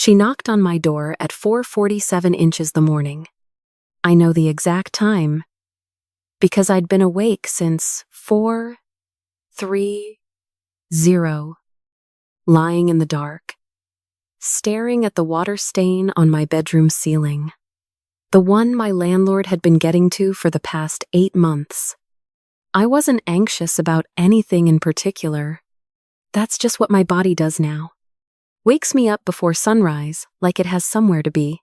She knocked on my door at 4:47 inches the morning. I know the exact time because I'd been awake since 4:30, lying in the dark, staring at the water stain on my bedroom ceiling, the one my landlord had been getting to for the past 8 months. I wasn't anxious about anything in particular. That's just what my body does now. Wakes me up before sunrise, like it has somewhere to be,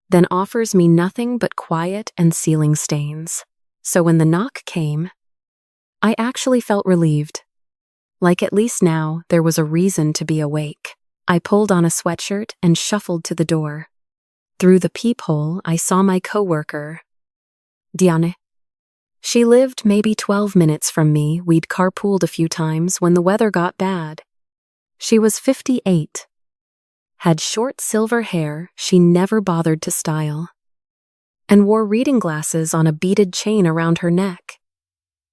then offers me nothing but quiet and ceiling stains. So when the knock came, I actually felt relieved. Like at least now there was a reason to be awake. I pulled on a sweatshirt and shuffled to the door. Through the peephole, I saw my coworker, Diane. She lived maybe 12 minutes from me. We'd carpooled a few times when the weather got bad. She was 58. Had short silver hair she never bothered to style, and wore reading glasses on a beaded chain around her neck,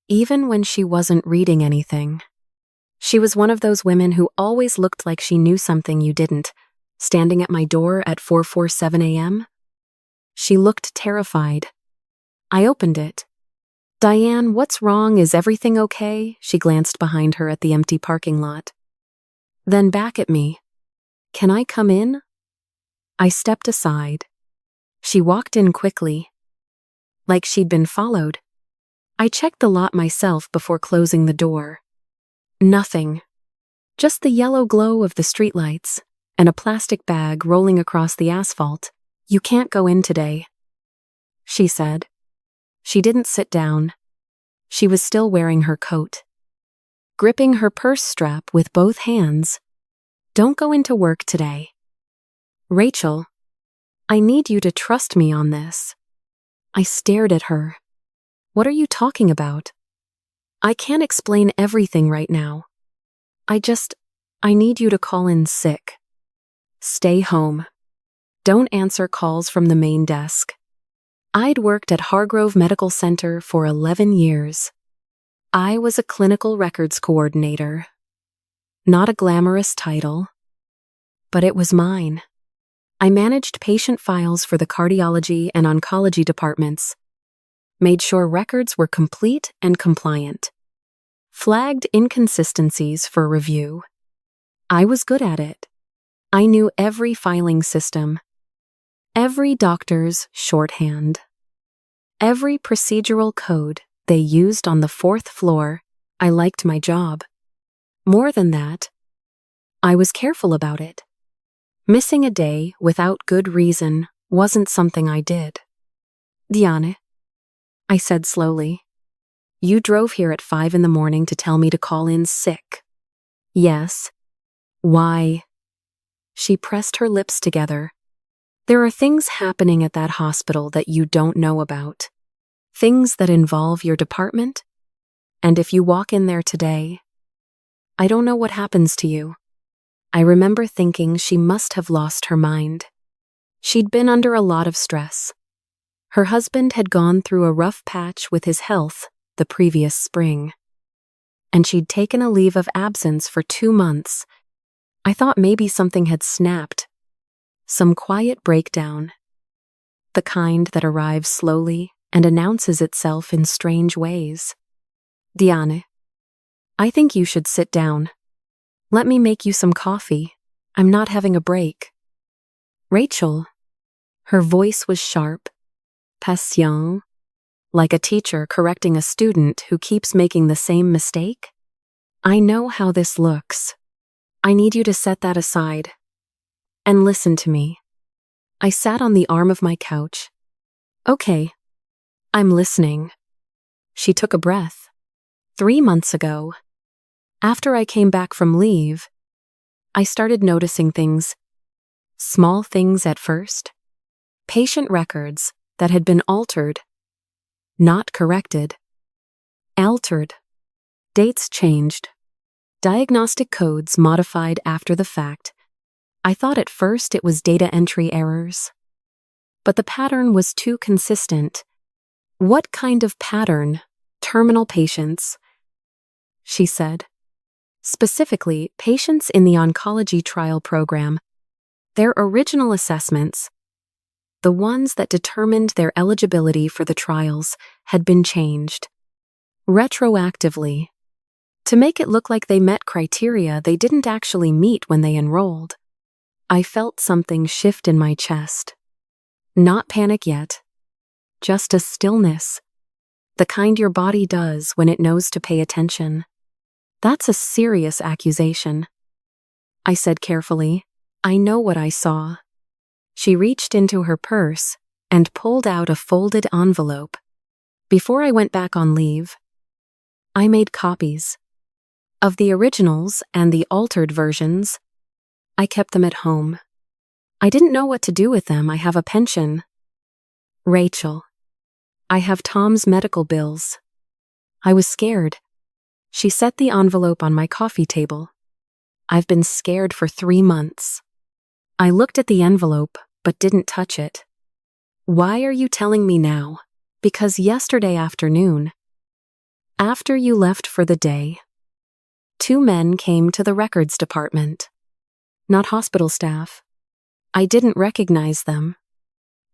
even when she wasn't reading anything. She was one of those women who always looked like she knew something you didn't, standing at my door at 4:47 a.m. She looked terrified. I opened it. "Diane, what's wrong? Is everything okay?" She glanced behind her at the empty parking lot. Then back at me. "Can I come in?" I stepped aside. She walked in quickly, like she'd been followed. I checked the lot myself before closing the door. Nothing. Just the yellow glow of the streetlights and a plastic bag rolling across the asphalt. "You can't go in today," she said. She didn't sit down. She was still wearing her coat, gripping her purse strap with both hands. "Don't go into work today. Rachel, I need you to trust me on this." I stared at her. "What are you talking about? I can't explain everything right now. I need you to call in sick. Stay home. Don't answer calls from the main desk." I'd worked at Hargrove Medical Center for 11 years. I was a clinical records coordinator. Not a glamorous title, but it was mine. I managed patient files for the cardiology and oncology departments, made sure records were complete and compliant, flagged inconsistencies for review. I was good at it. I knew every filing system, every doctor's shorthand, every procedural code they used on the 4th floor. I liked my job. More than that, I was careful about it. Missing a day without good reason wasn't something I did. "Diane," I said slowly, "you drove here at 5 in the morning to tell me to call in sick." "Yes." "Why?" She pressed her lips together. "There are things happening at that hospital that you don't know about. Things that involve your department. And if you walk in there today, I don't know what happens to you." I remember thinking she must have lost her mind. She'd been under a lot of stress. Her husband had gone through a rough patch with his health the previous spring, and she'd taken a leave of absence for 2 months. I thought maybe something had snapped. Some quiet breakdown. The kind that arrives slowly and announces itself in strange ways. "Diane, I think you should sit down. Let me make you some coffee. I'm not having a break." "Rachel." Her voice was sharp, patient, like a teacher correcting a student who keeps making the same mistake. "I know how this looks. I need you to set that aside and listen to me." I sat on the arm of my couch. "Okay, I'm listening." She took a breath. 3 months ago, after I came back from leave, I started noticing things. Small things at first. Patient records that had been altered, not corrected. Altered. Dates changed. Diagnostic codes modified after the fact. I thought at first it was data entry errors, but the pattern was too consistent. "What kind of pattern?" "Terminal patients," she said. "Specifically, patients in the oncology trial program. Their original assessments, the ones that determined their eligibility for the trials, had been changed retroactively to make it look like they met criteria they didn't actually meet when they enrolled. I felt something shift in my chest. Not panic yet, just a stillness, the kind your body does when it knows to pay attention. That's a serious accusation, I said carefully. I know what I saw. She reached into her purse and pulled out a folded envelope. Before I went back on leave, I made copies of the originals and the altered versions. I kept them at home. I didn't know what to do with them. I have a pension. Rachel, I have Tom's medical bills. I was scared. She set the envelope on my coffee table. I've been scared for 3 months. I looked at the envelope, but didn't touch it. Why are you telling me now? Because yesterday afternoon, after you left for the day, 2 men came to the records department. Not hospital staff. I didn't recognize them.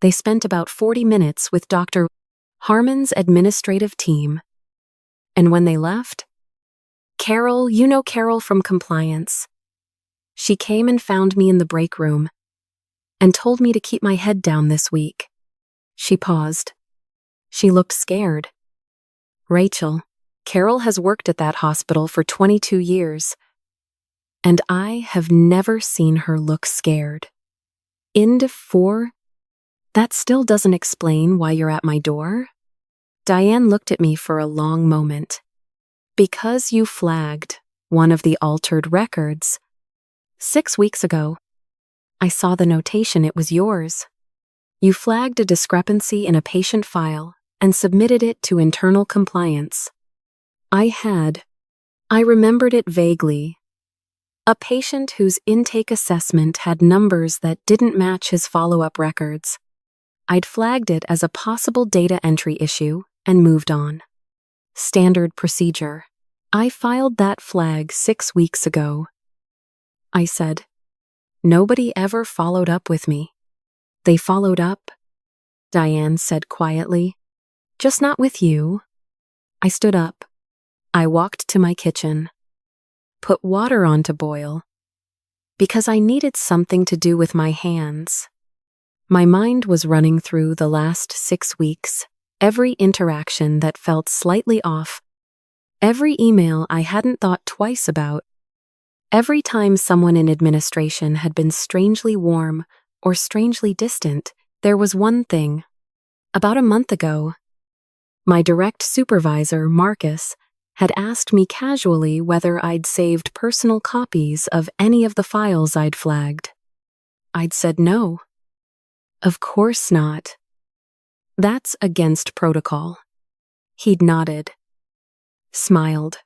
They spent about 40 minutes with Dr. Harmon's administrative team. And when they left, Carol, you know Carol from compliance. She came and found me in the break room and told me to keep my head down this week. She paused. She looked scared. Rachel, Carol has worked at that hospital for 22 years, and I have never seen her look scared. End 4. That still doesn't explain why you're at my door? Diane looked at me for a long moment. Because you flagged one of the altered records 6 weeks ago. I saw the notation, it was yours. You flagged a discrepancy in a patient file and submitted it to internal compliance. I remembered it vaguely. A patient whose intake assessment had numbers that didn't match his follow-up records. I'd flagged it as a possible data entry issue and moved on. Standard procedure. I filed that flag 6 weeks ago. I said. Nobody ever followed up with me. They followed up, Diane said quietly. Just not with you. I stood up. I walked to my kitchen. Put water on to boil. Because I needed something to do with my hands. My mind was running through the last 6 weeks, every interaction that felt slightly off, every email I hadn't thought twice about, every time someone in administration had been strangely warm or strangely distant. There was one thing. About a month ago, my direct supervisor, Marcus, had asked me casually whether I'd saved personal copies of any of the files I'd flagged. I'd said no. Of course not. That's against protocol. He'd nodded, smiled,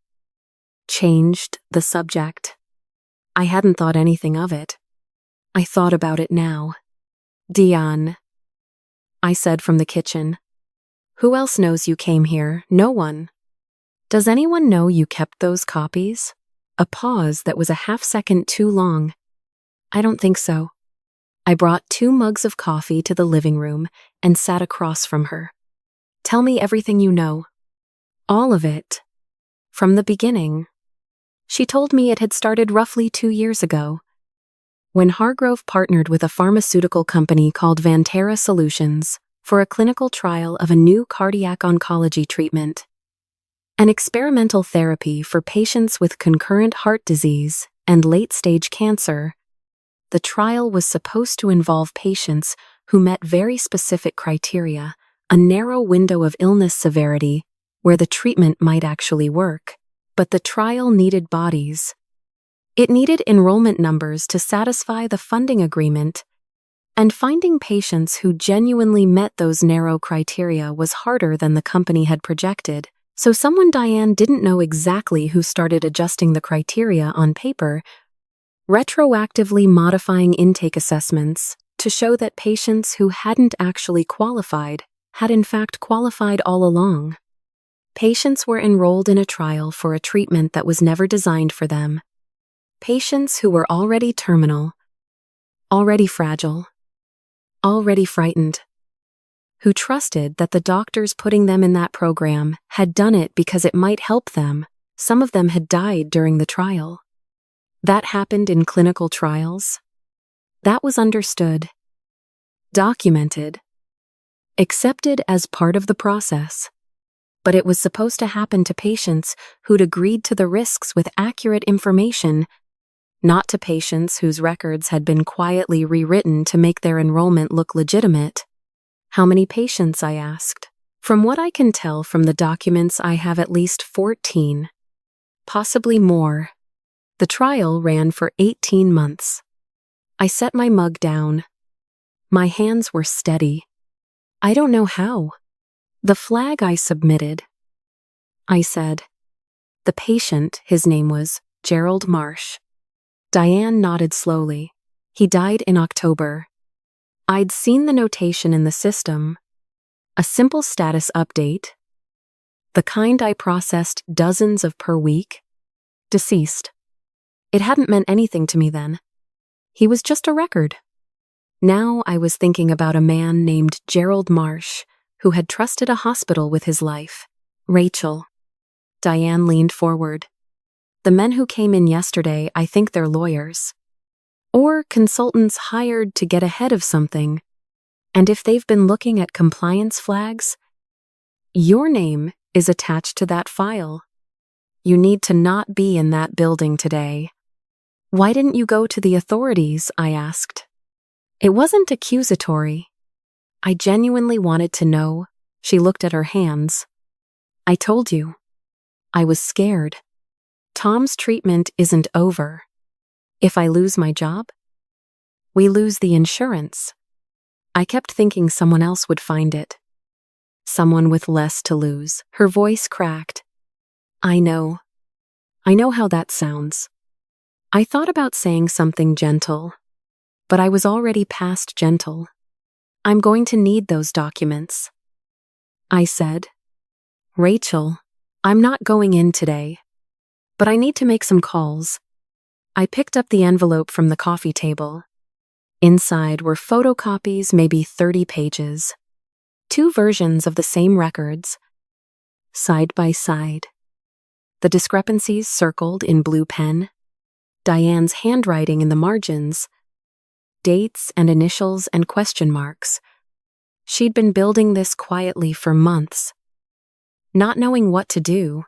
changed the subject. I hadn't thought anything of it. I thought about it now. Diane, I said from the kitchen. Who else knows you came here? No one. Does anyone know you kept those copies? A pause that was a half-second too long. I don't think so. I brought 2 mugs of coffee to the living room and sat across from her. Tell me everything you know. All of it. From the beginning. She told me it had started roughly 2 years ago, when Hargrove partnered with a pharmaceutical company called Vantera Solutions for a clinical trial of a new cardiac oncology treatment. An experimental therapy for patients with concurrent heart disease and late-stage cancer. The trial was supposed to involve patients who met very specific criteria, a narrow window of illness severity where the treatment might actually work. But the trial needed bodies. It needed enrollment numbers to satisfy the funding agreement, and finding patients who genuinely met those narrow criteria was harder than the company had projected. So someone Diane didn't know exactly who started adjusting the criteria on paper, retroactively modifying intake assessments to show that patients who hadn't actually qualified had in fact qualified all along. Patients were enrolled in a trial for a treatment that was never designed for them. Patients who were already terminal, already fragile, already frightened, who trusted that the doctors putting them in that program had done it because it might help them. Some of them had died during the trial. That happened in clinical trials. That was understood, documented, accepted as part of the process. But it was supposed to happen to patients who'd agreed to the risks with accurate information, not to patients whose records had been quietly rewritten to make their enrollment look legitimate. How many patients? I asked. From what I can tell from the documents, I have at least 14. Possibly more. The trial ran for 18 months. I set my mug down. My hands were steady. I don't know how. The flag I submitted. I said. The patient, his name was Gerald Marsh. Diane nodded slowly. He died in October. I'd seen the notation in the system. A simple status update. The kind I processed dozens of per week. Deceased. It hadn't meant anything to me then. He was just a record. Now I was thinking about a man named Gerald Marsh, who had trusted a hospital with his life. Rachel. Diane leaned forward. The men who came in yesterday, I think they're lawyers. Or consultants hired to get ahead of something. And if they've been looking at compliance flags, your name is attached to that file. You need to not be in that building today. Why didn't you go to the authorities? I asked. It wasn't accusatory. I genuinely wanted to know. She looked at her hands. I told you. I was scared. Tom's treatment isn't over. If I lose my job, we lose the insurance. I kept thinking someone else would find it. Someone with less to lose. Her voice cracked. I know how that sounds. I thought about saying something gentle, but I was already past gentle. I'm going to need those documents. I said. Rachel, I'm not going in today, but I need to make some calls. I picked up the envelope from the coffee table. Inside were photocopies, maybe 30 pages. 2 versions of the same records, side by side. The discrepancies circled in blue pen. Diane's handwriting in the margins. Dates and initials and question marks. She'd been building this quietly for months. Not knowing what to do.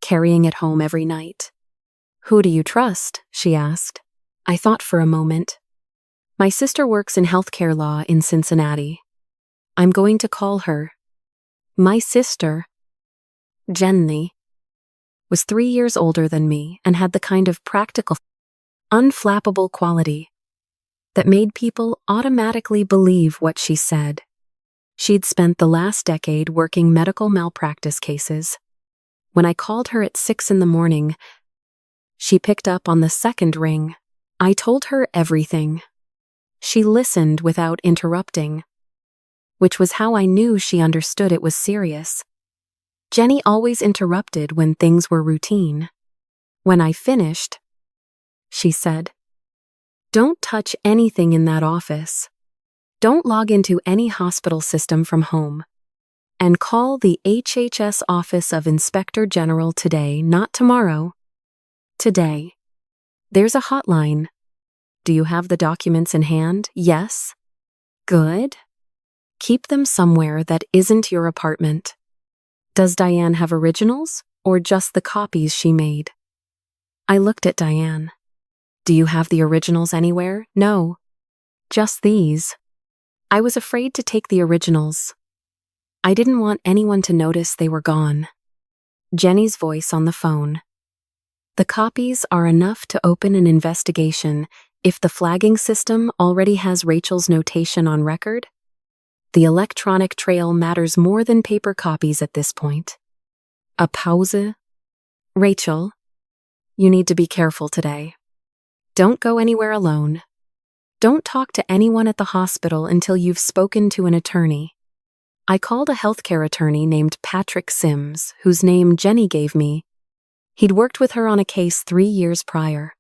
Carrying it home every night. Who do you trust? She asked. I thought for a moment. My sister works in healthcare law in Cincinnati. I'm going to call her. My sister, Jenny, was 3 years older than me and had the kind of practical, unflappable quality that made people automatically believe what she said. She'd spent the last decade working medical malpractice cases. When I called her at 6 a.m, she picked up on the second ring. I told her everything. She listened without interrupting, which was how I knew she understood it was serious. Jenny always interrupted when things were routine. When I finished, she said, Don't touch anything in that office. Don't log into any hospital system from home. And call the HHS Office of Inspector General today, not tomorrow. Today. There's a hotline. Do you have the documents in hand? Yes. Good. Keep them somewhere that isn't your apartment. Does Diane have originals, or just the copies she made? I looked at Diane. Do you have the originals anywhere? No. Just these. I was afraid to take the originals. I didn't want anyone to notice they were gone. Jenny's voice on the phone. The copies are enough to open an investigation if the flagging system already has Rachel's notation on record. The electronic trail matters more than paper copies at this point. A pause. Rachel, you need to be careful today. Don't go anywhere alone. Don't talk to anyone at the hospital until you've spoken to an attorney. I called a healthcare attorney named Patrick Sims, whose name Jenny gave me. He'd worked with her on a case 3 years prior.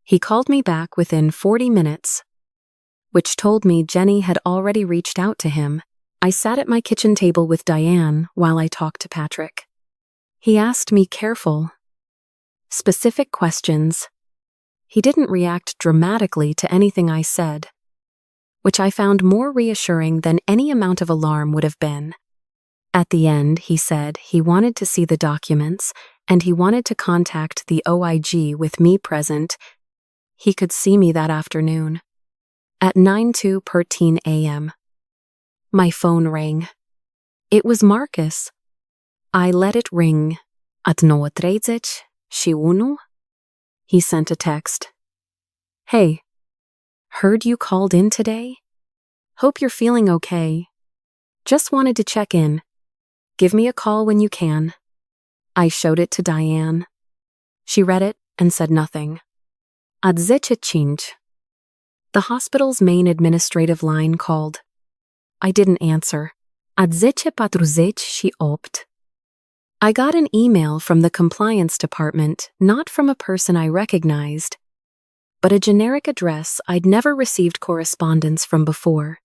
He called me back within 40 minutes. which told me Jenny had already reached out to him. I sat at my kitchen table with Diane while I talked to Patrick. He asked me careful, specific questions. He didn't react dramatically to anything I said, which I found more reassuring than any amount of alarm would have been. At the end, he said he wanted to see the documents and he wanted to contact the OIG with me present. He could see me that afternoon. At 9:13 a.m. My phone rang. It was Marcus. I let it ring. At 9:31. He sent a text. Hey, heard you called in today? Hope you're feeling okay. Just wanted to check in. Give me a call when you can. I showed it to Diane. She read it and said nothing. At 10:05. The hospital's main administrative line called. I didn't answer. At 10:40 she opted. I got an email from the compliance department, not from a person I recognized, but a generic address I'd never received correspondence from before.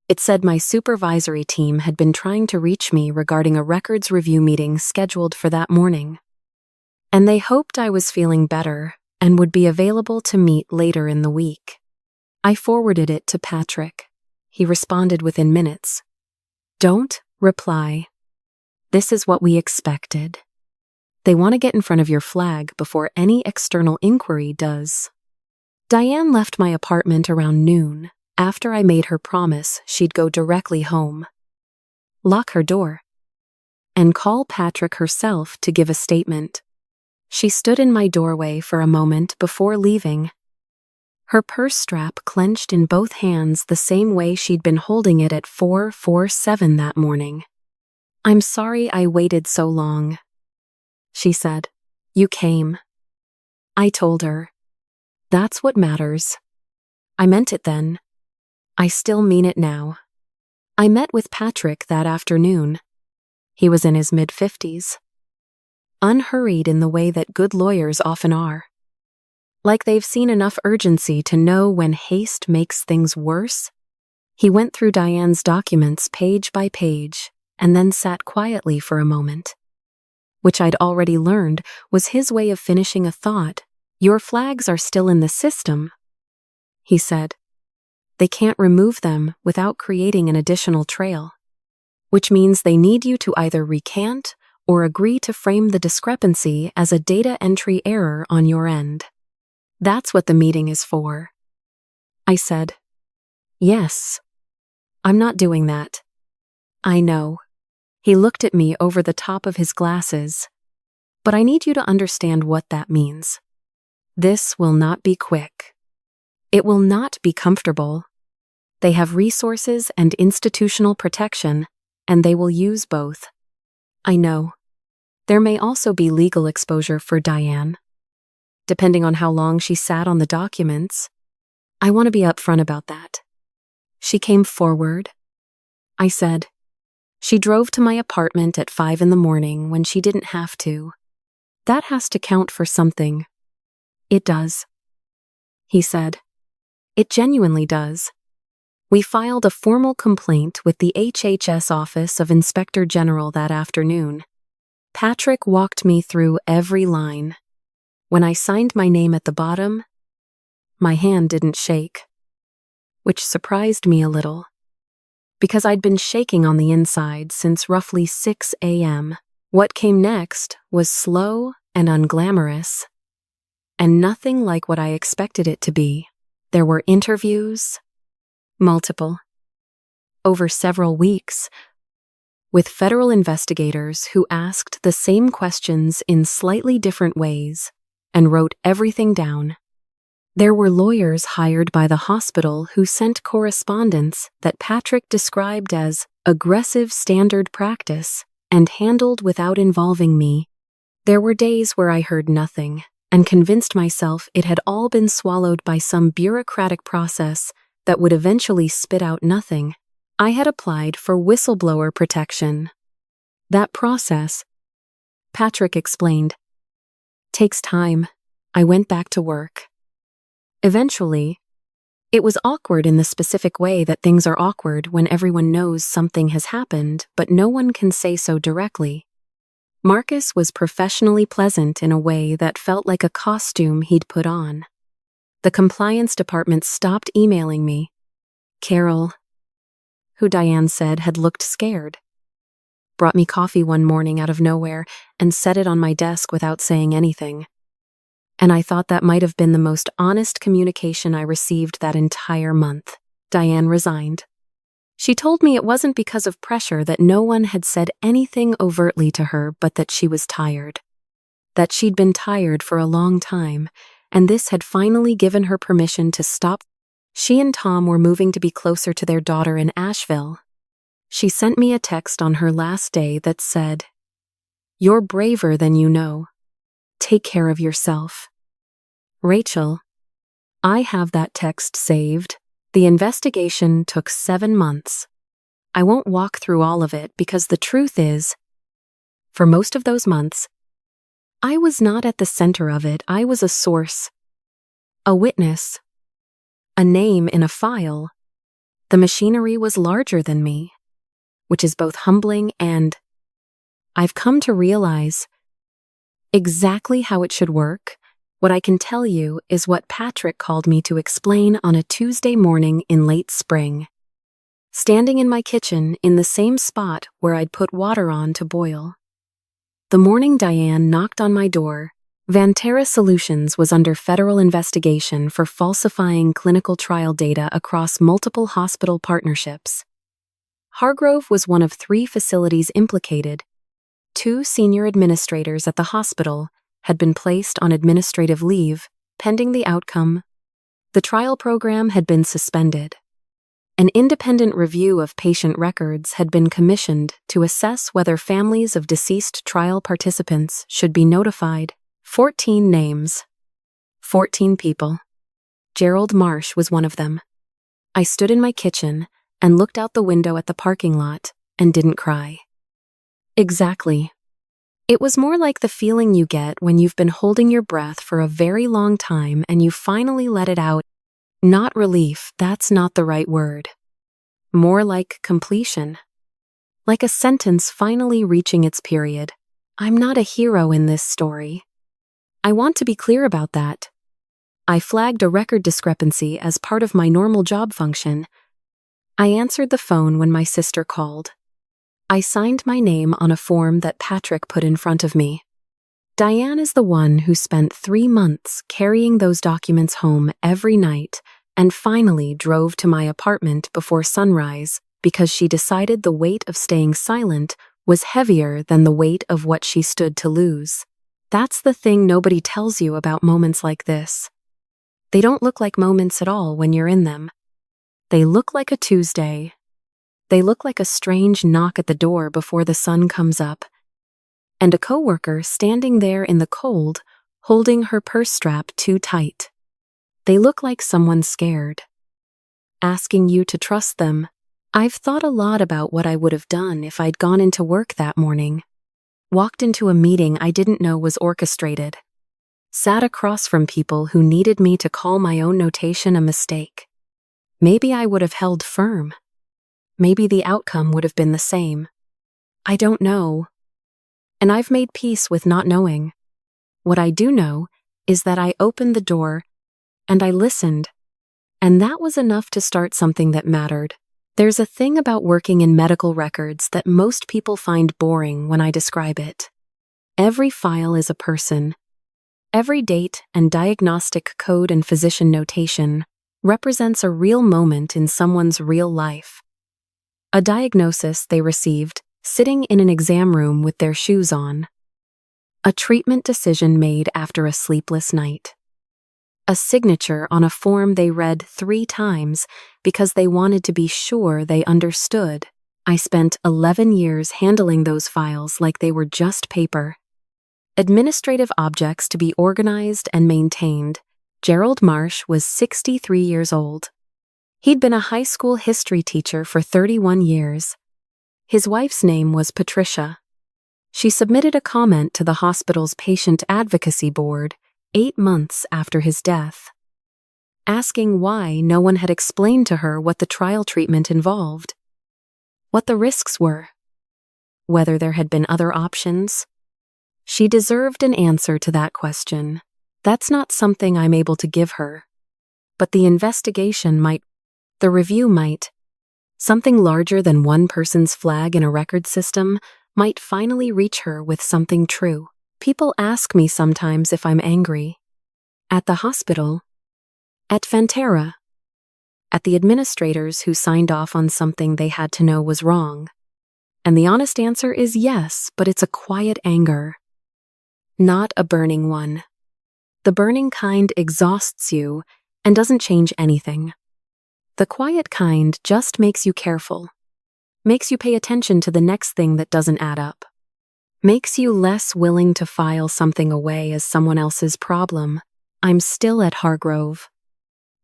It said my supervisory team had been trying to reach me regarding a records review meeting scheduled for that morning, and they hoped I was feeling better and would be available to meet later in the week. I forwarded it to Patrick. He responded within minutes. Don't reply. This is what we expected. They want to get in front of your flag before any external inquiry does. Diane left my apartment around noon, after I made her promise she'd go directly home, lock her door, and call Patrick herself to give a statement. She stood in my doorway for a moment before leaving. Her purse strap clenched in both hands the same way she'd been holding it at 4:47 that morning. I'm sorry I waited so long, she said. You came. I told her. That's what matters. I meant it then. I still mean it now. I met with Patrick that afternoon. He was in his mid-50s. Unhurried in the way that good lawyers often are. Like they've seen enough urgency to know when haste makes things worse. He went through Diane's documents page by page and then sat quietly for a moment. Which I'd already learned was his way of finishing a thought. Your flags are still in the system, he said. They can't remove them without creating an additional trail, which means they need you to either recant or agree to frame the discrepancy as a data entry error on your end. That's what the meeting is for. I said, yes. I'm not doing that. I know. He looked at me over the top of his glasses. But I need you to understand what that means. This will not be quick. It will not be comfortable. They have resources and institutional protection, and they will use both. I know. There may also be legal exposure for Diane. Depending on how long she sat on the documents, I want to be upfront about that. She came forward. I said, she drove to my apartment at 5 a.m. when she didn't have to. That has to count for something. It does. He said. It genuinely does. We filed a formal complaint with the HHS Office of Inspector General that afternoon. Patrick walked me through every line. When I signed my name at the bottom, my hand didn't shake, which surprised me a little, because I'd been shaking on the inside since roughly 6 a.m. What came next was slow and unglamorous, and nothing like what I expected it to be. There were interviews, multiple, over several weeks, with federal investigators who asked the same questions in slightly different ways and wrote everything down. There were lawyers hired by the hospital who sent correspondence that Patrick described as aggressive standard practice and handled without involving me. There were days where I heard nothing and convinced myself it had all been swallowed by some bureaucratic process that would eventually spit out nothing. I had applied for whistleblower protection. That process, Patrick explained, takes time. I went back to work. Eventually, It was awkward in the specific way that things are awkward when everyone knows something has happened, but no one can say so directly. Marcus was professionally pleasant in a way that felt like a costume he'd put on. The compliance department stopped emailing me. Carol, who Diane said had looked scared, brought me coffee one morning out of nowhere and set it on my desk without saying anything. And I thought that might have been the most honest communication I received that entire month. Diane resigned. She told me it wasn't because of pressure, that no one had said anything overtly to her, but that she was tired. That she'd been tired for a long time, and this had finally given her permission to stop. She and Tom were moving to be closer to their daughter in Asheville. She sent me a text on her last day that said, "You're braver than you know. Take care of yourself." Rachel. I have that text saved. The investigation took 7 months. I won't walk through all of it because the truth is, for most of those months, I was not at the center of it. I was a source, a witness, a name in a file. The machinery was larger than me, which is both humbling and, I've come to realize, exactly how it should work. What I can tell you is what Patrick called me to explain on a Tuesday morning in late spring. Standing in my kitchen in the same spot where I'd put water on to boil. The morning Diane knocked on my door, Vantera Solutions was under federal investigation for falsifying clinical trial data across multiple hospital partnerships. Hargrove was one of 3 facilities implicated. 2 senior administrators at the hospital had been placed on administrative leave, pending the outcome. The trial program had been suspended. An independent review of patient records had been commissioned to assess whether families of deceased trial participants should be notified. 14 names. 14 people. Gerald Marsh was one of them. I stood in my kitchen and looked out the window at the parking lot and didn't cry. Exactly. It was more like the feeling you get when you've been holding your breath for a very long time and you finally let it out. Not relief, that's not the right word. More like completion. Like a sentence finally reaching its period. I'm not a hero in this story. I want to be clear about that. I flagged a record discrepancy as part of my normal job function. I answered the phone when my sister called. I signed my name on a form that Patrick put in front of me. Diane is the one who spent 3 months carrying those documents home every night and finally drove to my apartment before sunrise because she decided the weight of staying silent was heavier than the weight of what she stood to lose. That's the thing nobody tells you about moments like this. They don't look like moments at all when you're in them. They look like a Tuesday. They look like a strange knock at the door before the sun comes up, and a coworker standing there in the cold, holding her purse strap too tight. They look like someone scared, asking you to trust them. I've thought a lot about what I would have done if I'd gone into work that morning, walked into a meeting I didn't know was orchestrated, sat across from people who needed me to call my own notation a mistake. Maybe I would have held firm. Maybe the outcome would have been the same. I don't know. And I've made peace with not knowing. What I do know is that I opened the door and I listened, and that was enough to start something that mattered. There's a thing about working in medical records that most people find boring when I describe it. Every file is a person. Every date and diagnostic code and physician notation represents a real moment in someone's real life. A diagnosis they received sitting in an exam room with their shoes on. A treatment decision made after a sleepless night. A signature on a form they read 3 times because they wanted to be sure they understood. I spent 11 years handling those files like they were just paper. Administrative objects to be organized and maintained. Gerald Marsh was 63 years old. He'd been a high school history teacher for 31 years. His wife's name was Patricia. She submitted a comment to the hospital's patient advocacy board 8 months after his death. asking why no one had explained to her what the trial treatment involved, what the risks were, whether there had been other options. She deserved an answer to that question. That's not something I'm able to give her. But the investigation might, the review might, something larger than one person's flag in a record system might finally reach her with something true. People ask me sometimes if I'm angry. At the hospital, at Fantera, at the administrators who signed off on something they had to know was wrong. And the honest answer is yes, but it's a quiet anger, not a burning one. The burning kind exhausts you and doesn't change anything. The quiet kind just makes you careful, makes you pay attention to the next thing that doesn't add up, makes you less willing to file something away as someone else's problem. I'm still at Hargrove.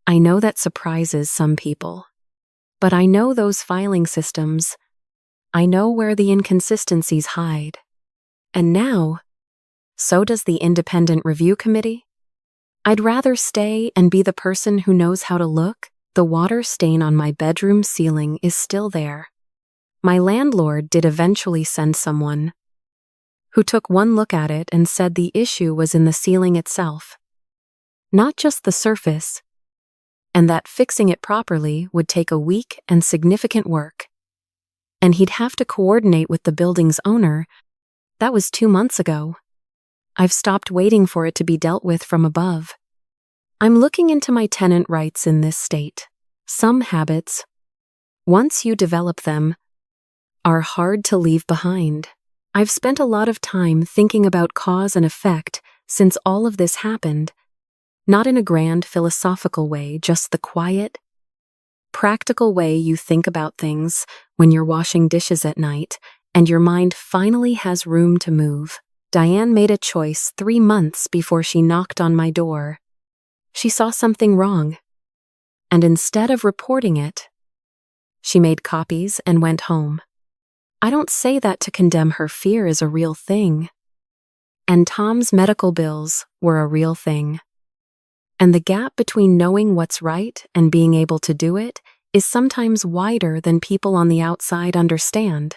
I know that surprises some people, but I know those filing systems. I know where the inconsistencies hide. And now, so does the Independent Review Committee. I'd rather stay and be the person who knows how to look. The water stain on my bedroom ceiling is still there. My landlord did eventually send someone who took one look at it and said the issue was in the ceiling itself, not just the surface, and that fixing it properly would take a week and significant work. And he'd have to coordinate with the building's owner. That was 2 months ago. I've stopped waiting for it to be dealt with from above. I'm looking into my tenant rights in this state. Some habits, once you develop them, are hard to leave behind. I've spent a lot of time thinking about cause and effect since all of this happened, not in a grand philosophical way, just the quiet, practical way you think about things when you're washing dishes at night and your mind finally has room to move. Diane made a choice 3 months before she knocked on my door. She saw something wrong, and instead of reporting it, she made copies and went home. I don't say that to condemn her. Fear is a real thing. And Tom's medical bills were a real thing. And the gap between knowing what's right and being able to do it is sometimes wider than people on the outside understand.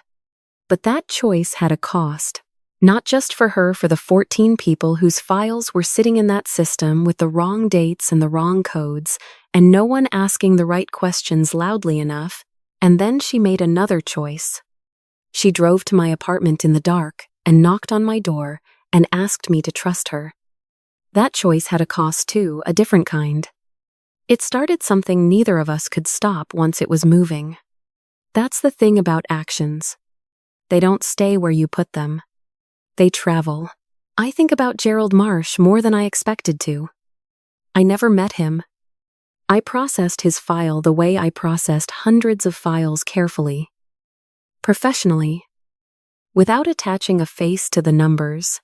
But that choice had a cost. Not just for her, for the 14 people whose files were sitting in that system with the wrong dates and the wrong codes, and no one asking the right questions loudly enough. And then she made another choice. She drove to my apartment in the dark and knocked on my door and asked me to trust her. That choice had a cost too, a different kind. It started something neither of us could stop once it was moving. That's the thing about actions. They don't stay where you put them. They travel. I think about Gerald Marsh more than I expected to. I never met him. I processed his file the way I processed hundreds of files carefully, professionally, without attaching a face to the numbers.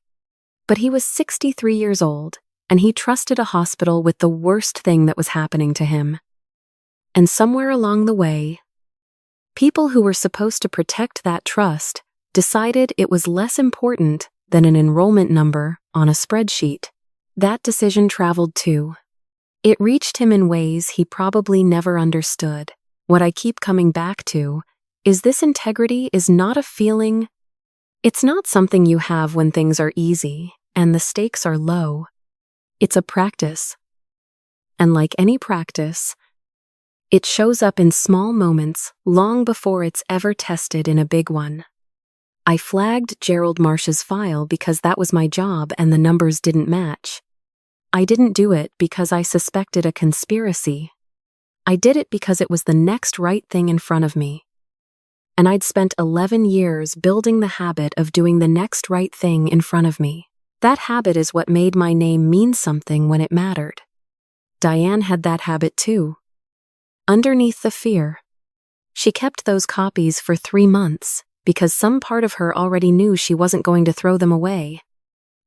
But he was 63 years old, and he trusted a hospital with the worst thing that was happening to him. And somewhere along the way, people who were supposed to protect that trust decided it was less important than an enrollment number on a spreadsheet. That decision traveled too. It reached him in ways he probably never understood. What I keep coming back to is this: integrity is not a feeling. It's not something you have when things are easy and the stakes are low. It's a practice. And like any practice, it shows up in small moments long before it's ever tested in a big one. I flagged Gerald Marsh's file because that was my job and the numbers didn't match. I didn't do it because I suspected a conspiracy. I did it because it was the next right thing in front of me. And I'd spent 11 years building the habit of doing the next right thing in front of me. That habit is what made my name mean something when it mattered. Diane had that habit too. Underneath the fear, she kept those copies for 3 months. Because some part of her already knew she wasn't going to throw them away.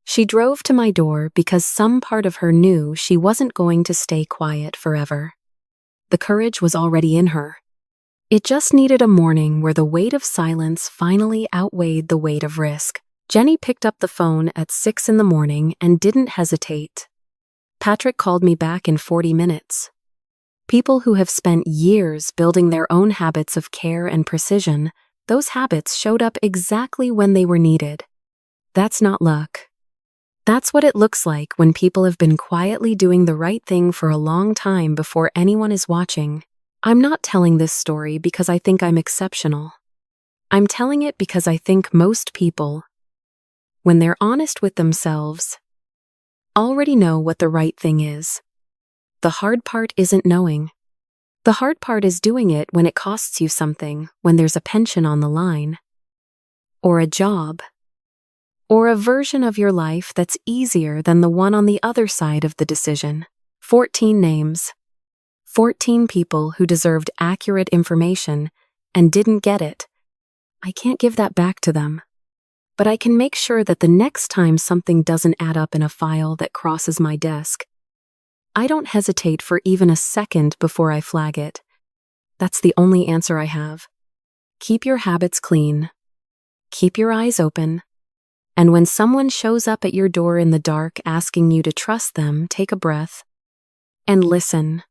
She drove to my door because some part of her knew she wasn't going to stay quiet forever. The courage was already in her. It just needed a morning where the weight of silence finally outweighed the weight of risk. Jenny picked up the phone at 6 in the morning and didn't hesitate. Patrick called me back in 40 minutes. People who have spent years building their own habits of care and precision, those habits showed up exactly when they were needed. That's not luck. That's what it looks like when people have been quietly doing the right thing for a long time before anyone is watching. I'm not telling this story because I think I'm exceptional. I'm telling it because I think most people, when they're honest with themselves, already know what the right thing is. The hard part isn't knowing. The hard part is doing it when it costs you something, when there's a pension on the line, or a job, or a version of your life that's easier than the one on the other side of the decision. 14 names. 14 people who deserved accurate information and didn't get it. I can't give that back to them. But I can make sure that the next time something doesn't add up in a file that crosses my desk, I don't hesitate for even a second before I flag it. That's the only answer I have. Keep your habits clean. Keep your eyes open. And when someone shows up at your door in the dark asking you to trust them, take a breath and listen.